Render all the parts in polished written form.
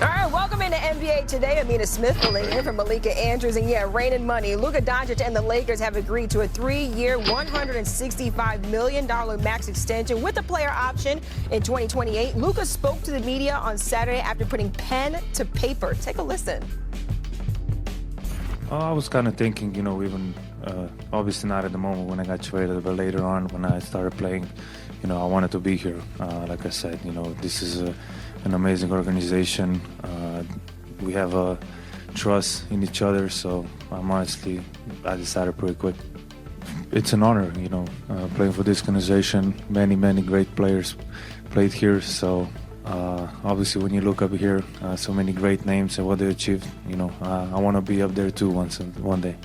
All right, welcome into NBA Today. Amina Smith filling in for Malika Andrews. And yeah, rain and money. Luka Doncic and the Lakers have agreed to a 3-year, $165 million max extension with a player option in 2028. Luka spoke to the media on Saturday after putting pen to paper. Take a listen. I was kind of thinking, even obviously not at the moment when I got traded, but later on when I started playing, I wanted to be here. Like I said, this is an amazing organization. We have a trust in each other, so I decided pretty quick. It's an honor, playing for this organization. Many great players played here, so obviously when you look up here, so many great names and what they achieved, I want to be up there too one day.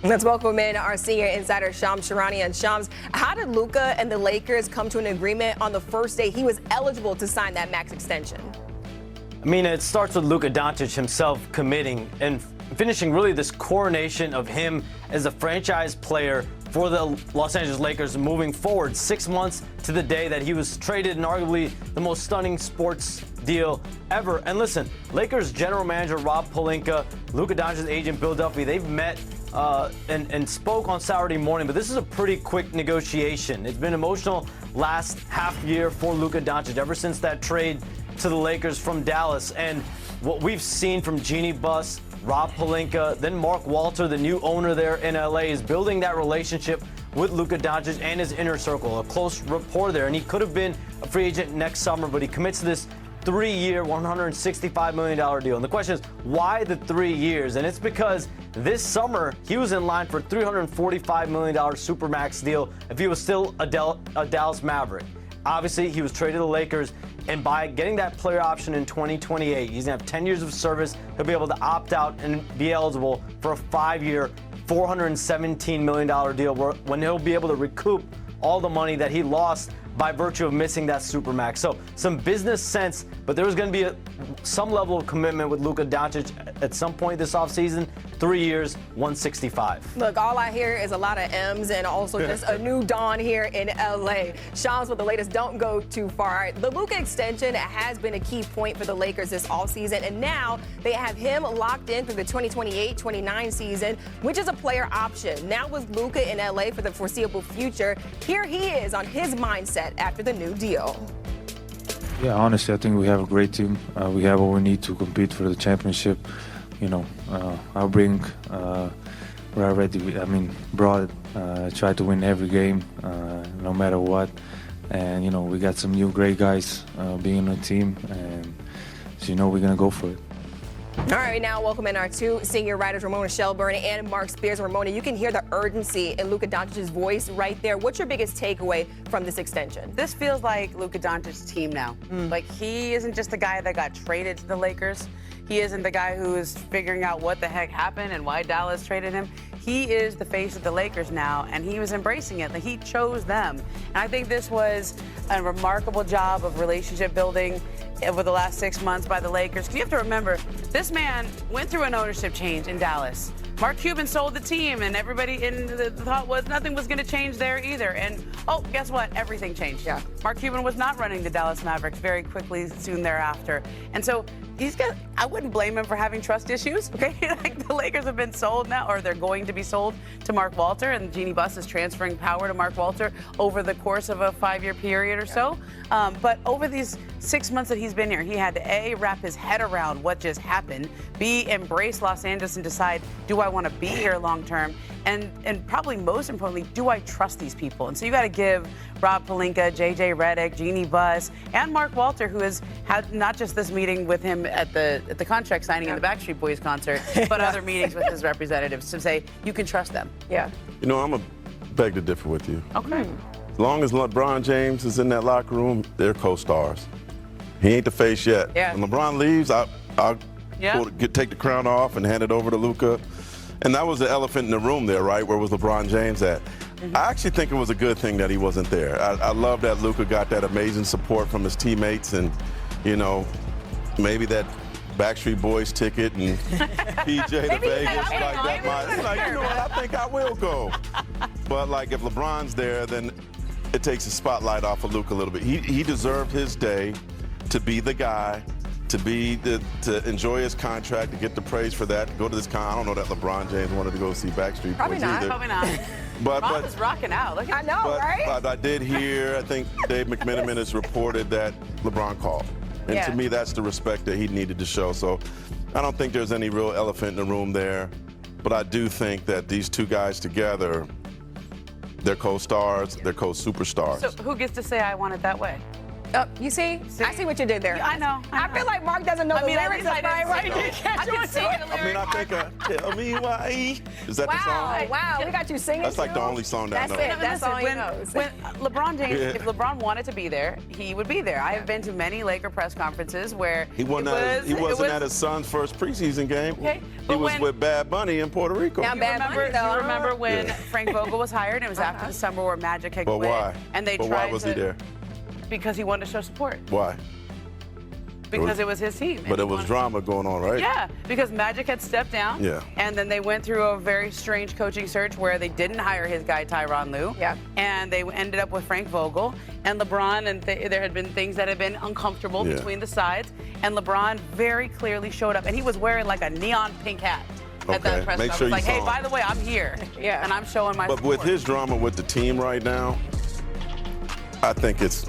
Let's welcome in our senior insider, Shams Charania. And Shams, how did Luka and the Lakers come to an agreement on the first day he was eligible to sign that max extension? I mean, it starts with Luka Doncic himself committing and finishing really this coronation of him as a franchise player for the Los Angeles Lakers moving forward 6 months to the day that he was traded in arguably the most stunning sports deal ever. And listen, Lakers general manager Rob Pelinka, Luka Doncic's agent Bill Duffy, they've met and spoke on Saturday morning, but this is a pretty quick negotiation. It's been emotional last half year for Luka Doncic ever since that trade to the Lakers from Dallas. And what we've seen from Jeannie Buss, Rob Pelinka, then Mark Walter, the new owner there in LA, is building that relationship with Luka Doncic and his inner circle, a close rapport there. And he could have been a free agent next summer, but he commits to this 3-year, $165 million deal. And the question is, why the 3 years? And it's because this summer, he was in line for a $345 million Supermax deal if he was still a Dallas Maverick. Obviously, he was traded to the Lakers, and by getting that player option in 2028, he's going to have 10 years of service. He'll be able to opt out and be eligible for a 5-year, $417 million deal when he'll be able to recoup all the money that he lost by virtue of missing that Supermax. So some business sense, but there was going to be some level of commitment with Luka Doncic at some point this offseason. 3 years, 165. Look, all I hear is a lot of M's and also just a new dawn here in LA. Shams with the latest. Don't go too far. The Luka extension has been a key point for the Lakers this offseason, and now they have him locked in through the 2028-29 season, which is a player option. Now with Luka in LA for the foreseeable future, here he is on his mindset after the new deal. Yeah, honestly, I think we have a great team. We have what we need to compete for the championship. I'll bring try to win every game, no matter what. And, we got some new great guys being on the team, and so, we're going to go for it. All right, now welcome in our two senior writers, Ramona Shelburne and Mark Spears. Ramona, you can hear the urgency in Luka Doncic's voice right there. What's your biggest takeaway from this extension? This feels like Luka Doncic's team now. Like, he isn't just the guy that got traded to the Lakers. He isn't the guy who is figuring out what the heck happened and why Dallas traded him. He is the face of the Lakers now, and he was embracing it. Like, he chose them. And I think this was a remarkable job of relationship building over the last 6 months by the Lakers. Because you have to remember, this man went through an ownership change in Dallas. Mark Cuban sold the team, and everybody in the thought was nothing was going to change there either. And, oh, guess what? Everything changed. Yeah. Mark Cuban was not running the Dallas Mavericks very quickly soon thereafter. And so I wouldn't blame him for having trust issues, okay? Like, the Lakers have been sold now, or they're going to be sold to Mark Walter, and Jeannie Buss is transferring power to Mark Walter over the course of a 5-year period or so. But over these 6 months that he's been here, he had to, A, wrap his head around what just happened, B, embrace Los Angeles and decide, do I want to be here long term? And probably most importantly, do I trust these people? And so you got to give Rob Pelinka, JJ Redick, Jeannie Buss, and Mark Walter, who has had not just this meeting with him at the contract signing in the Backstreet Boys concert, but other meetings with his representatives to say you can trust them. Yeah. I'm going to beg to differ with you. Okay. As long as LeBron James is in that locker room, they're co-stars. He ain't the face yet. Yeah. When LeBron leaves, I'll take the crown off and hand it over to Luka. And that was the elephant in the room there, right? Where was LeBron James at? I actually think it was a good thing that he wasn't there. I love that Luka got that amazing support from his teammates, and, maybe that Backstreet Boys ticket and PJ to Vegas. I think I will go. But, if LeBron's there, then it takes the spotlight off of Luka a little bit. He deserved his day to be the guy to enjoy his contract, to get the praise for that, to go to this I don't know that LeBron James wanted to go see Backstreet Probably Boys not. either. Probably not. Ron was rocking out. Look at I know, right? But I did hear, I think Dave McMenamin has reported that LeBron called. And Yeah. to me, that's the respect that he needed to show. So I don't think there's any real elephant in the room there. But I do think that these two guys together, they're co-stars, they're co-superstars. So who gets to say I want it that way? You see? I see what you did there. Yeah, I know. I feel like Mark doesn't know the lyrics of Fine Right. I can sing the lyrics. I mean, I think, tell me why. Is that the song? Wow, we got you singing. That's like too? the only song that I That's know. it. That's all he knows. When LeBron James, Yeah. if LeBron wanted to be there, he would be there. I have been to many Laker press conferences where He wasn't at his son's first preseason game. Okay, He but was when- with Bad Bunny in Puerto Rico. Now, Bad Bunny, though. You remember when Yeah. Frank Vogel was hired? It was after the summer where Magic had But quit. why? And they But tried why was to, he there? Because he wanted to show support. Why? Because it was his team. But there was drama going on, right? Yeah, because Magic had stepped down. Yeah. And then they went through a very strange coaching search where they didn't hire his guy Tyronn Lue. Yeah. And they ended up with Frank Vogel and LeBron, and there had been things that had been uncomfortable Yeah. between the sides. And LeBron very clearly showed up, and he was wearing like a neon pink hat at that Okay, press make conference. sure you Like, hey, saw by him. the way, I'm here. Yeah. And I'm showing my But support. with his drama with the team right now, I think it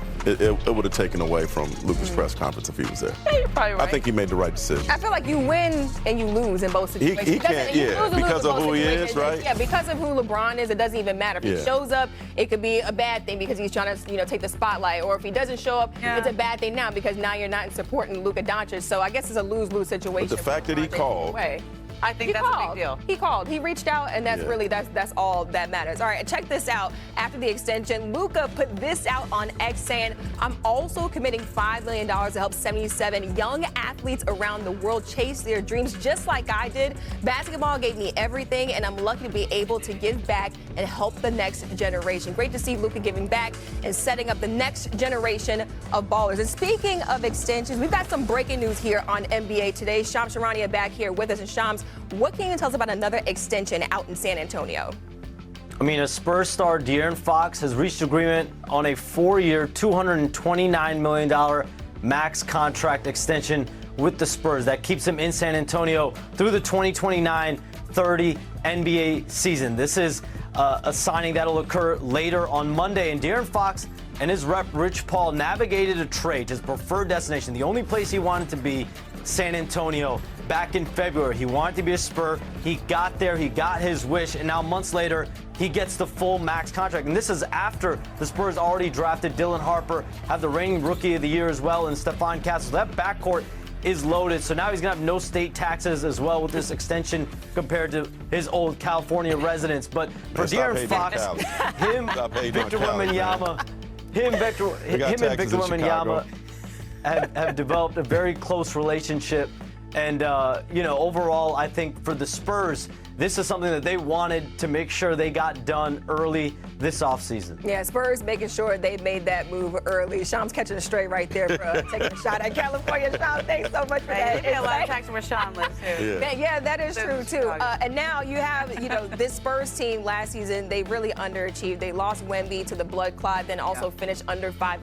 would have taken away from Luka's press conference if he was there. Yeah, you're probably right. I think he made the right decision. I feel like you win and you lose in both situations. he It doesn't- can't- you yeah, lose and lose because in of both who he is, situations. right? Yeah, because of who LeBron is, it doesn't even matter. If he Yeah. shows up, it could be a bad thing because he's trying to, take the spotlight. Or if he doesn't show up, Yeah. it's a bad thing now because now you're not supporting Luka Doncic. So I guess it's a lose-lose situation. But the fact for that he LeBron James called- either way. I think He that's a called. big deal. He called. He reached out, and that's Yeah. really that's all that matters. All right, check this out. After the extension, Luka put this out on X saying, "I'm also committing $5 million to help 77 young athletes around the world chase their dreams, just like I did. Basketball gave me everything, and I'm lucky to be able to give back and help the next generation." Great to see Luka giving back and setting up the next generation of ballers. And speaking of extensions, we've got some breaking news here on NBA Today. Shams Charania back here with us, and Shams, what can you tell us about another extension out in San Antonio? I mean, a Spurs star, De'Aaron Fox, has reached agreement on a 4-year, $229 million max contract extension with the Spurs. That keeps him in San Antonio through the 2029-30 NBA season. This is a signing that'll occur later on Monday. And De'Aaron Fox and his rep, Rich Paul, navigated a trade, his preferred destination, the only place he wanted to be, San Antonio. Back in February, he wanted to be a Spur. He got there, he got his wish, and now months later, he gets the full max contract. And this is after the Spurs already drafted Dylan Harper, have the reigning Rookie of the Year as well, and Stephon Castle. That backcourt is loaded, so now he's gonna have no state taxes as well with this extension compared to his old California residence. But for Stop De'Aaron hating on Fox, Cali. him, Stop hating on Victor Cali, man. Wembanyama, him and Victor taxes in Wembanyama Chicago. have developed a very close relationship. And, overall, I think for the Spurs, this is something that they wanted to make sure they got done early this offseason. Yeah, Spurs making sure they made that move early. Shams catching a straight right there for taking a shot at California. Shams, thanks so much for that. Hey, a lot of tax where Sean lives too. Yeah, that is Lives true in too. Chicago. And now you have, this Spurs team last season, they really underachieved. They lost Wemby to the blood clot, then also finished under 5